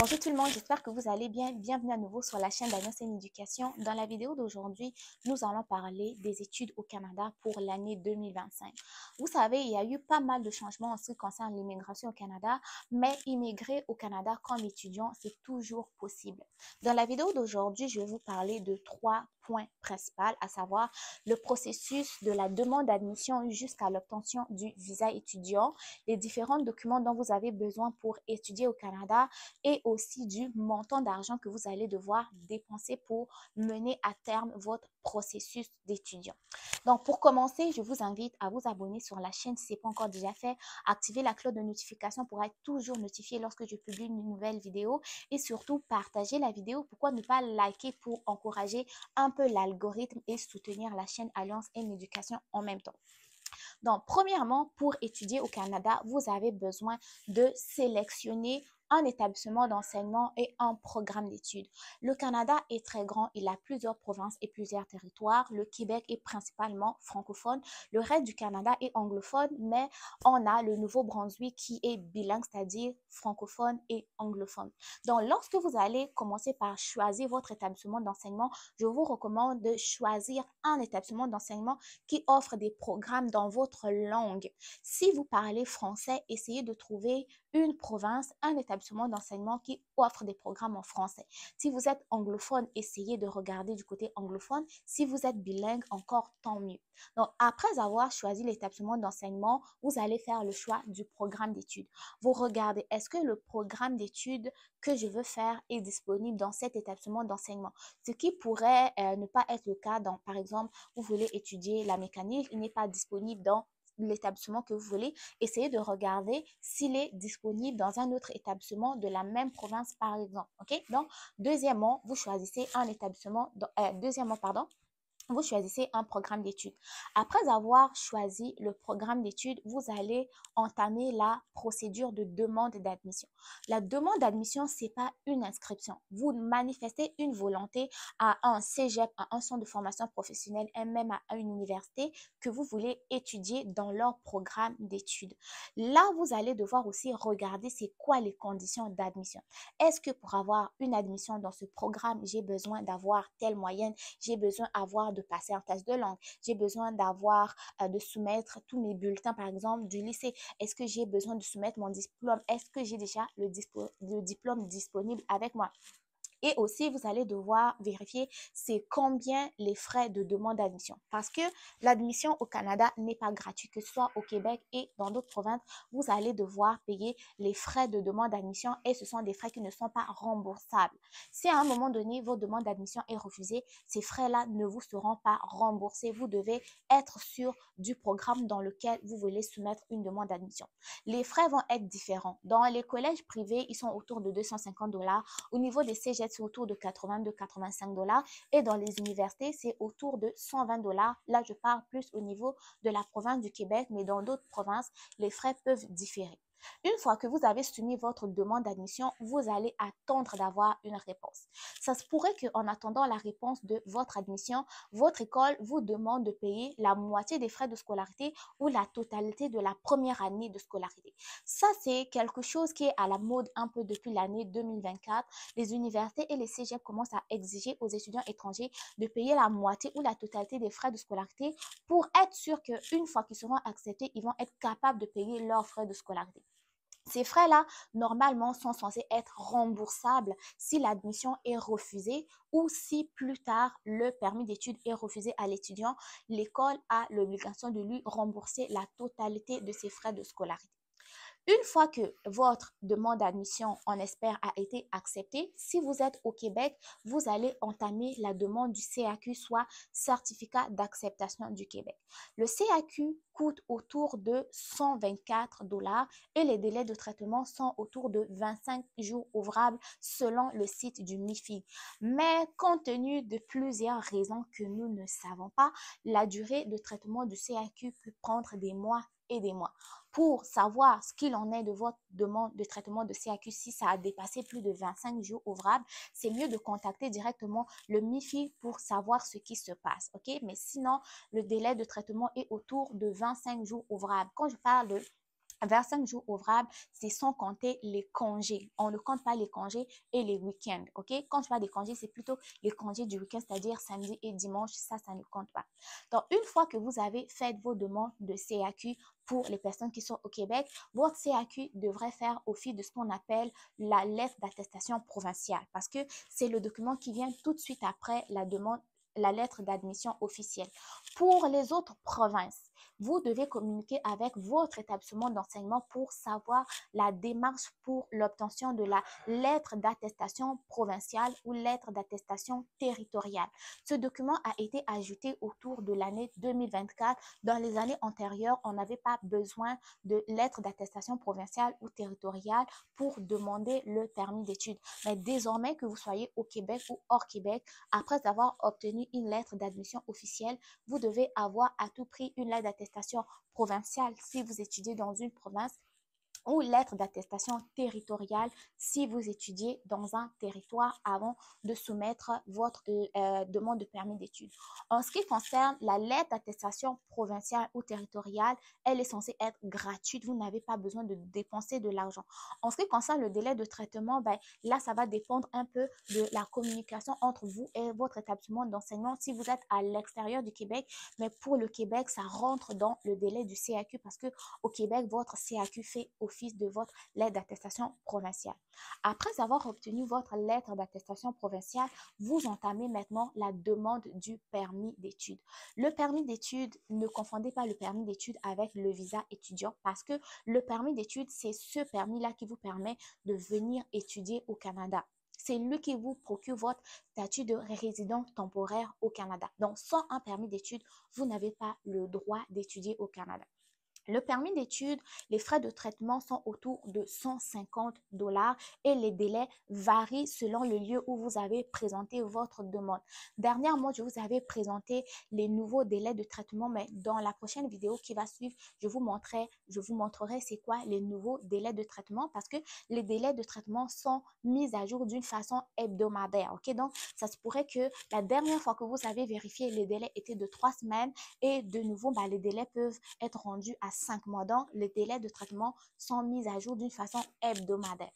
Bonjour tout le monde, j'espère que vous allez bien. Bienvenue à nouveau sur la chaîne d'Alliance en Éducation. Dans la vidéo d'aujourd'hui, nous allons parler des études au Canada pour l'année 2025. Vous savez, il y a eu pas mal de changements en ce qui concerne l'immigration au Canada, mais immigrer au Canada comme étudiant, c'est toujours possible. Dans la vidéo d'aujourd'hui, je vais vous parler de 3 points principaux, à savoir le processus de la demande d'admission jusqu'à l'obtention du visa étudiant, les différents documents dont vous avez besoin pour étudier au Canada, et aussi du montant d'argent que vous allez devoir dépenser pour mener à terme votre processus d'étudiant. Donc, pour commencer, je vous invite à vous abonner sur la chaîne si ce n'est pas encore déjà fait, activer la cloche de notification pour être toujours notifié lorsque je publie une nouvelle vidéo et surtout partager la vidéo. Pourquoi ne pas liker pour encourager un peu l'algorithme et soutenir la chaîne Alliance et Éducation en même temps. Donc, premièrement, pour étudier au Canada, vous avez besoin de sélectionner un établissement d'enseignement et un programme d'études. Le Canada est très grand, il a plusieurs provinces et plusieurs territoires. Le Québec est principalement francophone, le reste du Canada est anglophone, mais on a le Nouveau-Brunswick qui est bilingue, c'est-à-dire francophone et anglophone. Donc, lorsque vous allez commencer par choisir votre établissement d'enseignement, je vous recommande de choisir un établissement d'enseignement qui offre des programmes dans votre langue. Si vous parlez français, essayez de trouver une province, un établissement d'enseignement qui offre des programmes en français. Si vous êtes anglophone, essayez de regarder du côté anglophone. Si vous êtes bilingue, encore tant mieux. Donc, après avoir choisi l'établissement d'enseignement, vous allez faire le choix du programme d'études. Vous regardez, est-ce que le programme d'études que je veux faire est disponible dans cet établissement d'enseignement? Ce qui pourrait ne pas être le cas dans, par exemple, vous voulez étudier la mécanique, il n'est pas disponible dans l'établissement que vous voulez, essayez de regarder s'il est disponible dans un autre établissement de la même province, par exemple. OK? Donc, deuxièmement, vous choisissez un établissement, vous choisissez un programme d'études. Après avoir choisi le programme d'études, vous allez entamer la procédure de demande d'admission. La demande d'admission, ce n'est pas une inscription. Vous manifestez une volonté à un cégep, à un centre de formation professionnelle et même à une université que vous voulez étudier dans leur programme d'études. Là, vous allez devoir aussi regarder c'est quoi les conditions d'admission. Est-ce que pour avoir une admission dans ce programme, j'ai besoin d'avoir telle moyenne, j'ai besoin de passer un test de langue, j'ai besoin de soumettre tous mes bulletins, par exemple, du lycée. Est-ce que j'ai besoin de soumettre mon diplôme? Est-ce que j'ai déjà le diplôme disponible avec moi? Et aussi, vous allez devoir vérifier c'est combien les frais de demande d'admission. Parce que l'admission au Canada n'est pas gratuite, que ce soit au Québec et dans d'autres provinces, vous allez devoir payer les frais de demande d'admission et ce sont des frais qui ne sont pas remboursables. Si à un moment donné, votre demande d'admission est refusée, ces frais-là ne vous seront pas remboursés. Vous devez être sûr du programme dans lequel vous voulez soumettre une demande d'admission. Les frais vont être différents. Dans les collèges privés, ils sont autour de 250 $. Au niveau des cégeps, c'est autour de 82-85 $. Et dans les universités, c'est autour de 120 $. Là, je parle plus au niveau de la province du Québec, mais dans d'autres provinces, les frais peuvent différer. Une fois que vous avez soumis votre demande d'admission, vous allez attendre d'avoir une réponse. Ça se pourrait qu'en attendant la réponse de votre admission, votre école vous demande de payer la moitié des frais de scolarité ou la totalité de la première année de scolarité. Ça, c'est quelque chose qui est à la mode un peu depuis l'année 2024. Les universités et les cégeps commencent à exiger aux étudiants étrangers de payer la moitié ou la totalité des frais de scolarité pour être sûr qu'une fois qu'ils seront acceptés, ils vont être capables de payer leurs frais de scolarité. Ces frais-là, normalement, sont censés être remboursables si l'admission est refusée ou si plus tard, le permis d'études est refusé à l'étudiant. L'école a l'obligation de lui rembourser la totalité de ses frais de scolarité. Une fois que votre demande d'admission, on espère, a été acceptée, si vous êtes au Québec, vous allez entamer la demande du CAQ, soit Certificat d'acceptation du Québec. Le CAQ coûte autour de 124 $ et les délais de traitement sont autour de 25 jours ouvrables selon le site du MIFI. Mais compte tenu de plusieurs raisons que nous ne savons pas, la durée de traitement du CAQ peut prendre des mois et des mois. Pour savoir ce qu'il en est de votre demande de traitement de CAQ, si ça a dépassé plus de 25 jours ouvrables, c'est mieux de contacter directement le MIFI pour savoir ce qui se passe. OK? Mais sinon, le délai de traitement est autour de 25 jours ouvrables. Quand je parle de 25 jours ouvrables, c'est sans compter les congés. On ne compte pas les congés et les week-ends, ok? Quand je parle des congés, c'est plutôt les congés du week-end, c'est-à-dire samedi et dimanche, ça ne compte pas. Donc, une fois que vous avez fait vos demandes de CAQ pour les personnes qui sont au Québec, votre CAQ devrait faire office de ce qu'on appelle la lettre d'attestation provinciale parce que c'est le document qui vient tout de suite après la demande, la lettre d'admission officielle. Pour les autres provinces, vous devez communiquer avec votre établissement d'enseignement pour savoir la démarche pour l'obtention de la lettre d'attestation provinciale ou lettre d'attestation territoriale. Ce document a été ajouté autour de l'année 2024. Dans les années antérieures, on n'avait pas besoin de lettre d'attestation provinciale ou territoriale pour demander le permis d'études. Mais désormais que vous soyez au Québec ou hors Québec, après avoir obtenu une lettre d'admission officielle, vous devez avoir à tout prix une lettre d'attestation provinciale si vous étudiez dans une province ou lettre d'attestation territoriale si vous étudiez dans un territoire avant de soumettre votre demande de permis d'études. En ce qui concerne la lettre d'attestation provinciale ou territoriale, elle est censée être gratuite. Vous n'avez pas besoin de dépenser de l'argent. En ce qui concerne le délai de traitement, ben, là, ça va dépendre un peu de la communication entre vous et votre établissement d'enseignement si vous êtes à l'extérieur du Québec. Mais pour le Québec, ça rentre dans le délai du CAQ parce que au Québec, votre CAQ fait office de votre lettre d'attestation provinciale. Après avoir obtenu votre lettre d'attestation provinciale, vous entamez maintenant la demande du permis d'études. Le permis d'études, ne confondez pas le permis d'études avec le visa étudiant parce que le permis d'études, c'est ce permis-là qui vous permet de venir étudier au Canada. C'est lui qui vous procure votre statut de résident temporaire au Canada. Donc, sans un permis d'études, vous n'avez pas le droit d'étudier au Canada. Le permis d'études, les frais de traitement sont autour de 150 $ et les délais varient selon le lieu où vous avez présenté votre demande. Dernièrement, je vous avais présenté les nouveaux délais de traitement, mais dans la prochaine vidéo qui va suivre, je vous montrerai c'est quoi les nouveaux délais de traitement parce que les délais de traitement sont mis à jour d'une façon hebdomadaire. Ok, donc ça se pourrait que la dernière fois que vous avez vérifié, les délais étaient de 3 semaines et de nouveau, les délais peuvent être rendus à 5 mois. Donc, les délais de traitement sont mis à jour d'une façon hebdomadaire.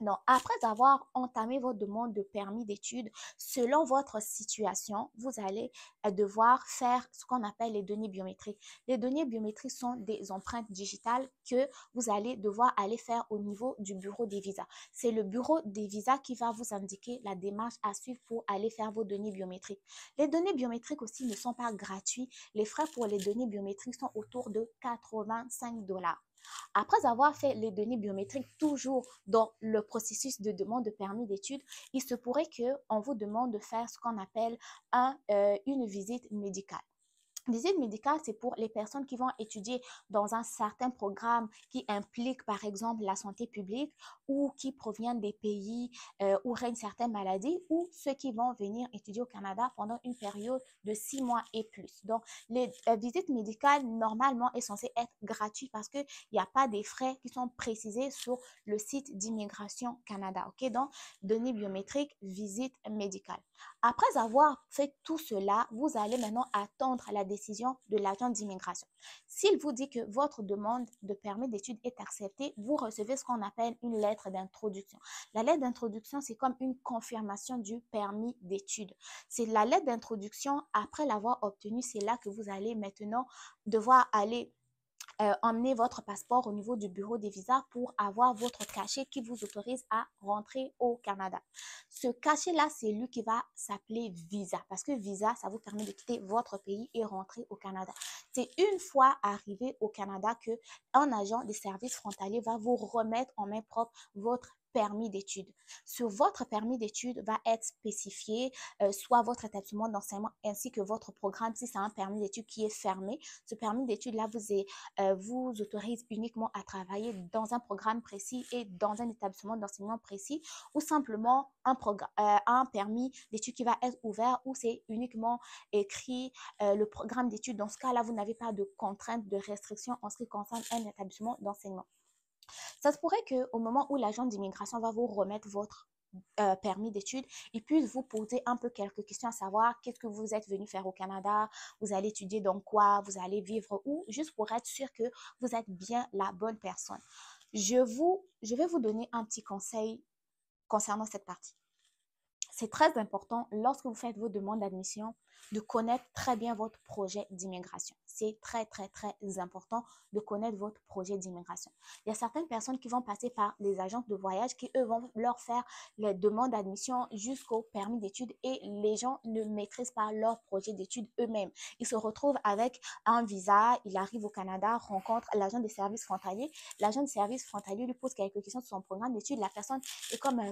Donc, après avoir entamé votre demande de permis d'études, selon votre situation, vous allez devoir faire ce qu'on appelle les données biométriques. Les données biométriques sont des empreintes digitales que vous allez devoir aller faire au niveau du bureau des visas. C'est le bureau des visas qui va vous indiquer la démarche à suivre pour aller faire vos données biométriques. Les données biométriques aussi ne sont pas gratuits. Les frais pour les données biométriques sont autour de 85 $. Après avoir fait les données biométriques toujours dans le processus de demande de permis d'études, il se pourrait qu'on vous demande de faire ce qu'on appelle une visite médicale. Visite médicale, c'est pour les personnes qui vont étudier dans un certain programme qui implique, par exemple, la santé publique ou qui proviennent des pays où règne certaines maladies ou ceux qui vont venir étudier au Canada pendant une période de 6 mois et plus. Donc, les visites médicales, normalement, est censée être gratuites parce qu'il n'y a pas des frais qui sont précisés sur le site d'Immigration Canada. OK? Donc, données biométriques, visite médicale. Après avoir fait tout cela, vous allez maintenant attendre la décision de l'agent d'immigration. S'il vous dit que votre demande de permis d'études est acceptée, vous recevez ce qu'on appelle une lettre d'introduction. La lettre d'introduction, c'est comme une confirmation du permis d'études. C'est la lettre d'introduction, après l'avoir obtenue, c'est là que vous allez maintenant devoir aller emmener votre passeport au niveau du bureau des visas pour avoir votre cachet qui vous autorise à rentrer au Canada. Ce cachet-là, c'est lui qui va s'appeler visa parce que visa, ça vous permet de quitter votre pays et rentrer au Canada. C'est une fois arrivé au Canada que un agent des services frontaliers va vous remettre en main propre votre permis d'études. Sur votre permis d'études va être spécifié soit votre établissement d'enseignement ainsi que votre programme si c'est un permis d'études qui est fermé. Ce permis d'études-là vous autorise uniquement à travailler dans un programme précis et dans un établissement d'enseignement précis ou simplement un permis d'études qui va être ouvert où c'est uniquement écrit le programme d'études. Dans ce cas-là, vous n'avez pas de contraintes, de restrictions en ce qui concerne un établissement d'enseignement. Ça se pourrait qu'au moment où l'agent d'immigration va vous remettre votre permis d'études, ils puissent vous poser un peu quelques questions à savoir qu'est-ce que vous êtes venu faire au Canada, vous allez étudier dans quoi, vous allez vivre où, juste pour être sûr que vous êtes bien la bonne personne. Je vais vous donner un petit conseil concernant cette partie. C'est très important lorsque vous faites vos demandes d'admission de connaître très bien votre projet d'immigration. C'est très, très, très important de connaître votre projet d'immigration. Il y a certaines personnes qui vont passer par les agences de voyage qui, eux, vont leur faire les demandes d'admission jusqu'au permis d'études et les gens ne maîtrisent pas leur projet d'études eux-mêmes. Ils se retrouvent avec un visa, il arrive au Canada, rencontre l'agent des services frontaliers. L'agent des services frontaliers lui pose quelques questions sur son programme d'études. La personne est comme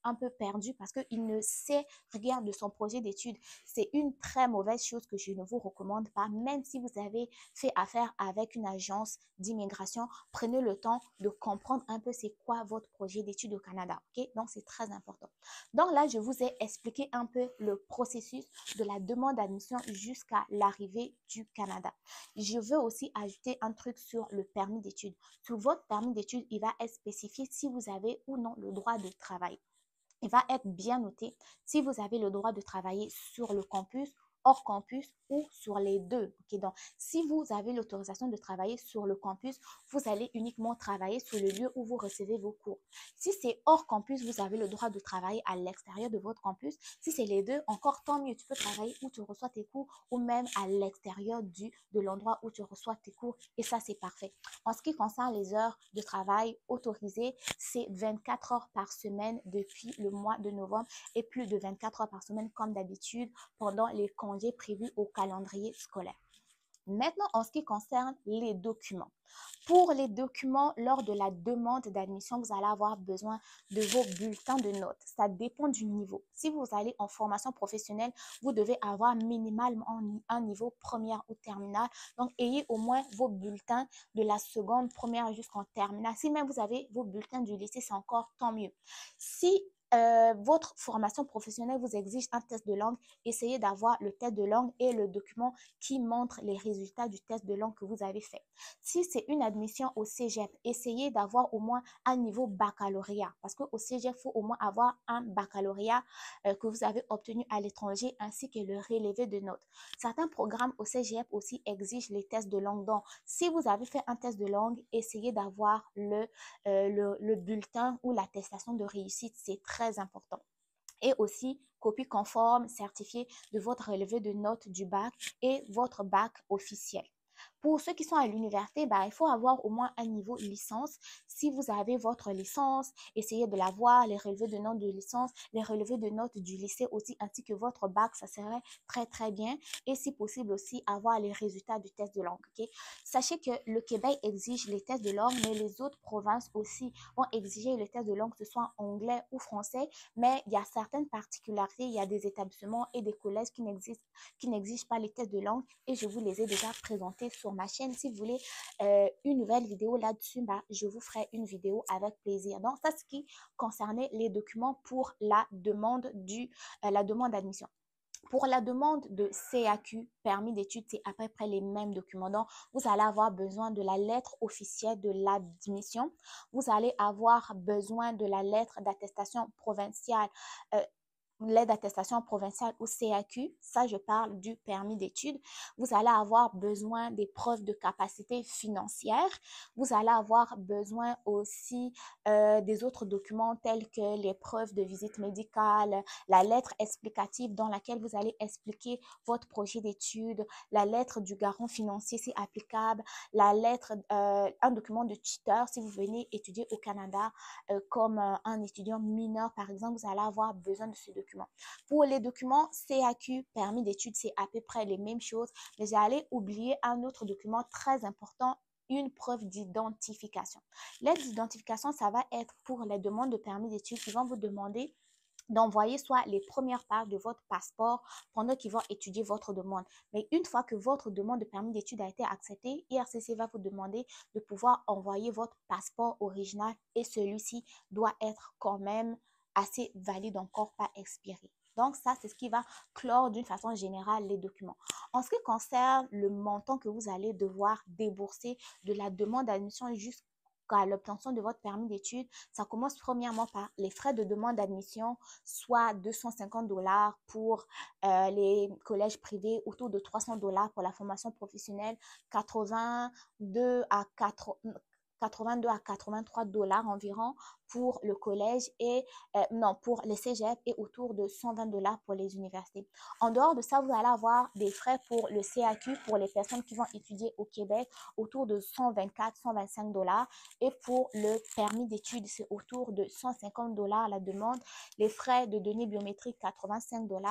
un peu perdu parce qu'il ne sait rien de son projet d'études. C'est une très mauvaise chose que je ne vous recommande pas. Même si vous avez fait affaire avec une agence d'immigration, prenez le temps de comprendre un peu c'est quoi votre projet d'études au Canada. Ok? Donc, c'est très important. Donc là, je vous ai expliqué un peu le processus de la demande d'admission jusqu'à l'arrivée du Canada. Je veux aussi ajouter un truc sur le permis d'études. Sur votre permis d'études, il va être spécifié si vous avez ou non le droit de travail. Il va être bien noté si vous avez le droit de travailler sur le campus, hors campus ou sur les deux. Okay? Donc, si vous avez l'autorisation de travailler sur le campus, vous allez uniquement travailler sur le lieu où vous recevez vos cours. Si c'est hors campus, vous avez le droit de travailler à l'extérieur de votre campus. Si c'est les deux, encore tant mieux. Tu peux travailler où tu reçois tes cours ou même à l'extérieur de l'endroit où tu reçois tes cours. Et ça, c'est parfait. En ce qui concerne les heures de travail autorisées, c'est 24 heures par semaine depuis le mois de novembre et plus de 24 heures par semaine comme d'habitude pendant les congés prévus au calendrier scolaire. Maintenant, en ce qui concerne les documents. Pour les documents, lors de la demande d'admission, vous allez avoir besoin de vos bulletins de notes. Ça dépend du niveau. Si vous allez en formation professionnelle, vous devez avoir minimalement un niveau première ou terminale. Donc, ayez au moins vos bulletins de la seconde, première jusqu'en terminale. Si même vous avez vos bulletins du lycée, c'est encore tant mieux. Si votre formation professionnelle vous exige un test de langue, essayez d'avoir le test de langue et le document qui montre les résultats du test de langue que vous avez fait. Si c'est une admission au cégep, essayez d'avoir au moins un niveau baccalauréat parce qu'au cégep, il faut au moins avoir un baccalauréat que vous avez obtenu à l'étranger ainsi que le relevé de notes. Certains programmes au cégep aussi exigent les tests de langue. Donc, si vous avez fait un test de langue, essayez d'avoir le bulletin ou l'attestation de réussite. C'est très important. Et aussi, copie conforme certifiée de votre relevé de notes du bac et votre bac officiel. Pour ceux qui sont à l'université, il faut avoir au moins un niveau licence. Si vous avez votre licence, essayez de l'avoir, les relevés de notes de licence, les relevés de notes du lycée aussi, ainsi que votre bac, ça serait très, très bien. Et si possible aussi, avoir les résultats du test de langue. Okay? Sachez que le Québec exige les tests de langue, mais les autres provinces aussi vont exiger les tests de langue, que ce soit anglais ou français. Mais il y a certaines particularités, il y a des établissements et des collèges qui n'exigent pas les tests de langue et je vous les ai déjà présentés sur ma chaîne. Si vous voulez une nouvelle vidéo là-dessus, je vous ferai une vidéo avec plaisir. Donc, ça, ce qui concernait les documents pour la demande d'admission. Pour la demande de CAQ, permis d'études, c'est à peu près les mêmes documents. Donc, vous allez avoir besoin de la lettre officielle de l'admission. Vous allez avoir besoin de la lettre d'attestation provinciale l'aide attestation provinciale ou CAQ, ça je parle du permis d'études. Vous allez avoir besoin des preuves de capacité financière. Vous allez avoir besoin aussi des autres documents tels que les preuves de visite médicale, la lettre explicative dans laquelle vous allez expliquer votre projet d'études, la lettre du garant financier si applicable, la lettre, un document de tuteur si vous venez étudier au Canada comme un étudiant mineur par exemple, vous allez avoir besoin de ce document. Pour les documents CAQ, permis d'études, c'est à peu près les mêmes choses, mais j'allais oublier un autre document très important, une preuve d'identification. L'aide d'identification, ça va être pour les demandes de permis d'études. Ils vont vous demander d'envoyer soit les premières pages de votre passeport pendant qu'ils vont étudier votre demande. Mais une fois que votre demande de permis d'études a été acceptée, IRCC va vous demander de pouvoir envoyer votre passeport original et celui-ci doit être quand même assez valide, encore pas expiré. Donc, ça, c'est ce qui va clore d'une façon générale les documents. En ce qui concerne le montant que vous allez devoir débourser de la demande d'admission qu'à l'obtention de votre permis d'études, ça commence premièrement par les frais de demande d'admission, soit 250 $ pour les collèges privés, autour de 300 $ pour la formation professionnelle, 82 à 83 $ environ pour le collège et non, pour les cégep et autour de 120 $ pour les universités. En dehors de ça, vous allez avoir des frais pour le CAQ pour les personnes qui vont étudier au Québec, autour de 124-125 $ et pour le permis d'études, c'est autour de 150 $ la demande. Les frais de données biométriques, 85 $.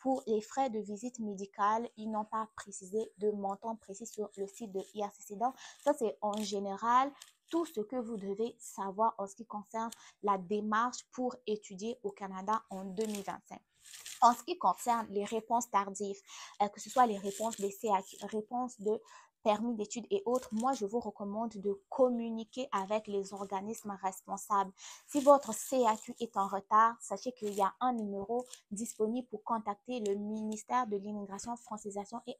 Pour les frais de visite médicale, ils n'ont pas précisé de montant précis sur le site de IRCC. Donc, ça, c'est en général tout ce que vous devez savoir en ce qui concerne la démarche pour étudier au Canada en 2025. En ce qui concerne les réponses tardives, que ce soit les réponses des CAQ, réponses de permis d'études et autres, moi, je vous recommande de communiquer avec les organismes responsables. Si votre CAQ est en retard, sachez qu'il y a un numéro disponible pour contacter le ministère de l'Immigration, Francisation et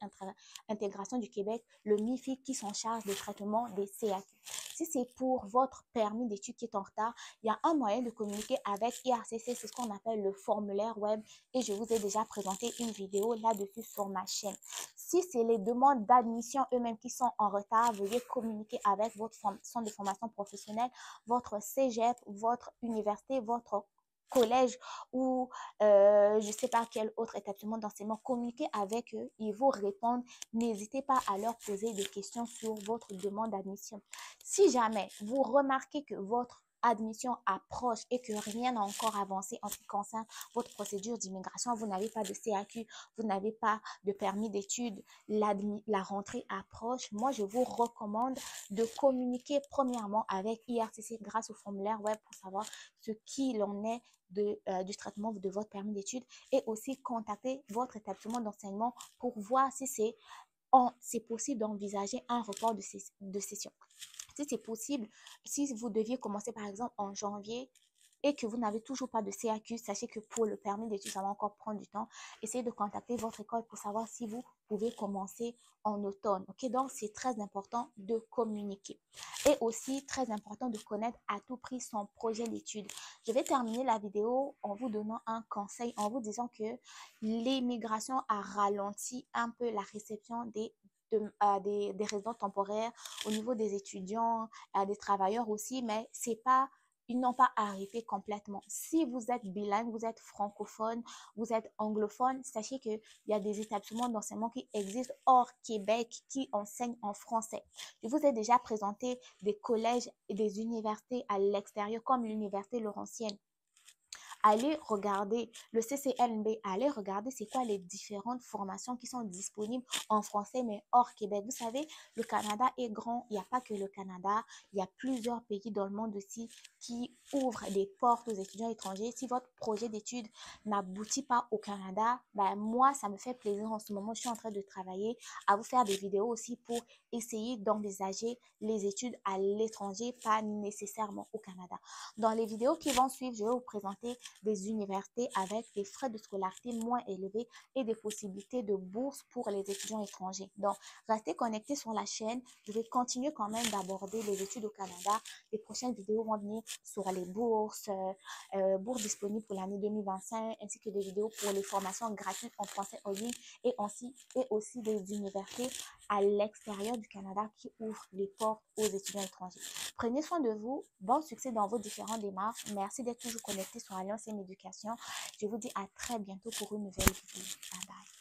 Intégration du Québec, le MIFIC, qui s'en charge du traitement des CAQ. Si c'est pour votre permis d'études qui est en retard, il y a un moyen de communiquer avec IRCC, c'est ce qu'on appelle le formulaire web et je vous ai déjà présenté une vidéo là-dessus sur ma chaîne. Si c'est les demandes d'admission eux-mêmes qui sont en retard, veuillez communiquer avec votre centre de formation professionnelle, votre cégep, votre université, votre collège ou je ne sais pas quel autre établissement d'enseignement. Communiquez avec eux, ils vous répondent. N'hésitez pas à leur poser des questions sur votre demande d'admission. Si jamais vous remarquez que votre admission approche et que rien n'a encore avancé en ce qui concerne votre procédure d'immigration, vous n'avez pas de CAQ, vous n'avez pas de permis d'études, la rentrée approche, moi je vous recommande de communiquer premièrement avec IRCC grâce au formulaire web pour savoir ce qu'il en est du traitement de votre permis d'études et aussi contacter votre établissement d'enseignement pour voir si c'est possible d'envisager un report de session. Si c'est possible, si vous deviez commencer par exemple en janvier et que vous n'avez toujours pas de CAQ, sachez que pour le permis d'études, ça va encore prendre du temps. Essayez de contacter votre école pour savoir si vous pouvez commencer en automne. Ok, donc c'est très important de communiquer. Et aussi très important de connaître à tout prix son projet d'études. Je vais terminer la vidéo en vous donnant un conseil, en vous disant que l'immigration a ralenti un peu la réception des résidents temporaires au niveau des étudiants, des travailleurs aussi, mais c'est pas, ils n'ont pas arrêté complètement. Si vous êtes bilingue, vous êtes francophone, vous êtes anglophone, sachez qu'il y a des établissements d'enseignement qui existent hors Québec qui enseignent en français. Je vous ai déjà présenté des collèges et des universités à l'extérieur comme l'université Laurentienne. Allez regarder le CCLNB, allez regarder c'est quoi les différentes formations qui sont disponibles en français mais hors Québec. Vous savez, le Canada est grand, il n'y a pas que le Canada, il y a plusieurs pays dans le monde aussi qui ouvrent des portes aux étudiants étrangers. Si votre projet d'études n'aboutit pas au Canada, ben moi, ça me fait plaisir en ce moment. Je suis en train de travailler à vous faire des vidéos aussi pour essayer d'envisager les études à l'étranger, pas nécessairement au Canada. Dans les vidéos qui vont suivre, je vais vous présenter des universités avec des frais de scolarité moins élevés et des possibilités de bourse pour les étudiants étrangers. Donc, restez connectés sur la chaîne. Je vais continuer quand même d'aborder les études au Canada. Les prochaines vidéos vont venir sur les bourses, bourses disponibles pour l'année 2025, ainsi que des vidéos pour les formations gratuites en français en ligne et aussi des universités à l'extérieur du Canada qui ouvrent les portes aux étudiants étrangers. Prenez soin de vous. Bon succès dans vos différentes démarches. Merci d'être toujours connectés sur Alliance et Éducation. Je vous dis à très bientôt pour une nouvelle vidéo. Bye bye.